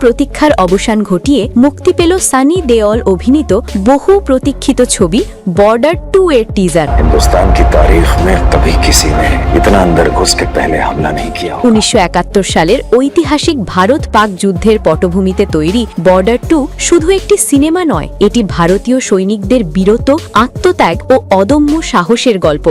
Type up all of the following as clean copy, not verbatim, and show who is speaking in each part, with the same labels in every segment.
Speaker 1: প্রতীক্ষার অবসান ঘটিয়ে মুক্তি পেল সানি দেওল অভিনীত বহু প্রতীক্ষিত ছবি বর্ডার 2 এর টিজার।
Speaker 2: हिंदुस्तान की तारीख में कभी किसी ने इतना अंदर घुस के पहले हमला नहीं किया।
Speaker 1: 1971 সালের ঐতিহাসিক ভারত পাক যুদ্ধের পটভূমিতে তৈরি বর্ডার 2 শুধু একটি সিনেমা নয়, এটি ভারতীয় সৈনিকদের বীরত্ব, আত্মত্যাগ ও অদম্য সাহসের গল্প।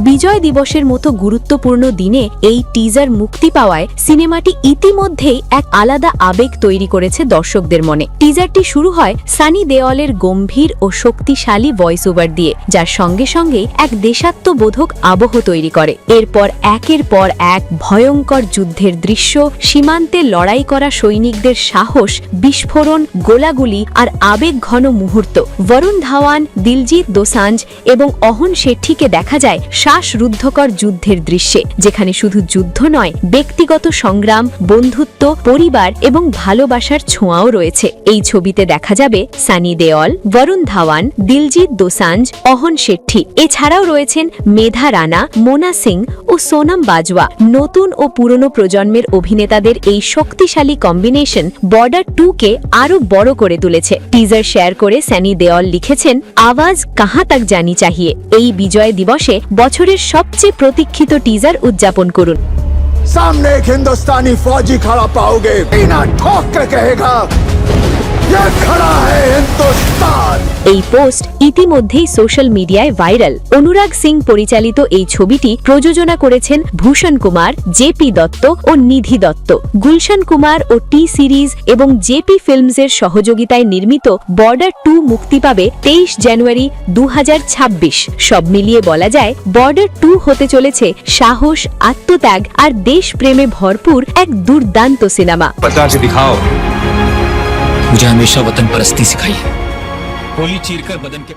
Speaker 1: বিজয় দিবসের মতো গুরুত্বপূর্ণ দিনে এই টিজার মুক্তি পাওয়ায় সিনেমাটি ইতিমধ্যেই এক আলাদা আবেগ তৈরি করেছে দর্শকদের মনে। টিজারটি শুরু হয় সানি দেওলের গম্ভীর ও শক্তিশালী ভয়েস ওভার দিয়ে, যার সঙ্গে সঙ্গেই এক দেশাত্মবোধক আবহ তৈরি করে। এরপর একের পর এক ভয়ঙ্কর যুদ্ধের দৃশ্য, সীমান্তে লড়াই করা সৈনিকদের সাহস, বিস্ফোরণ, গোলাগুলি আর আবেগঘন মুহূর্ত। বরুণ ধাওয়ান, দিলজিৎ দোসাঞ্জ এবং অহন শেঠীকে দেখা যায় শ্বাসরুদ্ধকর যুদ্ধের দৃশ্যে, যেখানে শুধু যুদ্ধ নয়, ব্যক্তিগত সংগ্রাম, বন্ধুত্ব, পরিবার এবং ভালোবাসার ছোঁয়াও রয়েছে। এই ছবিতে দেখা যাবে সানি দেওল, বরুণ ধাওয়ান, দিলজিৎ দোসাঞ্জ, অহন শেঠী। এছাড়াও রয়েছেন মেধা রানা, মোনা সিং ও সোনাম বাজওয়া। নতুন ও পুরনো প্রজন্মের অভিনেতাদের এই শক্তিশালী কম্বিনেশন বর্ডার 2 কে আরো বড় করে তুলেছে। টিজার শেয়ার করে সানি দেওল লিখেছেন, আওয়াজ কাহা তক জানি চাহিয়ে। এই বিজয় দিবসে বছরের সবচেয়ে প্রতীক্ষিত টিজার উদযাপন করুন।
Speaker 3: सामने एक हिंदुस्तानी फौजी खड़ा पाओगे, बिना ठोक के कहेगा ये खड़ा है हिंदुस्तान।
Speaker 1: এই পোস্ট ইতিমধ্যেই সোশ্যাল মিডিয়ায় ভাইরাল। অনুরাগ সিং পরিচালিত এই ছবিটি প্রযোজনা করেছেন ভূষণ কুমার, জেপি দত্ত ও নিধি দত্ত। গুলশান কুমার ও টি সিরিজ এবং জেপি ফিল্মসের সহযোগিতায় নির্মিত বর্ডার 2 মুক্তি পাবে 23 জানুয়ারি 2026। সব মিলিয়ে বলা যায় বর্ডার 2 হতে চলেছে সাহস, আত্মত্যাগ আর দেশপ্রেমে ভরপুর এক দুর্দান্ত সিনেমা।
Speaker 4: प्रकार से दिखाओ, मुझे हमेशा वतन परस्ती सिखाई है। गोली चीरकर बदन के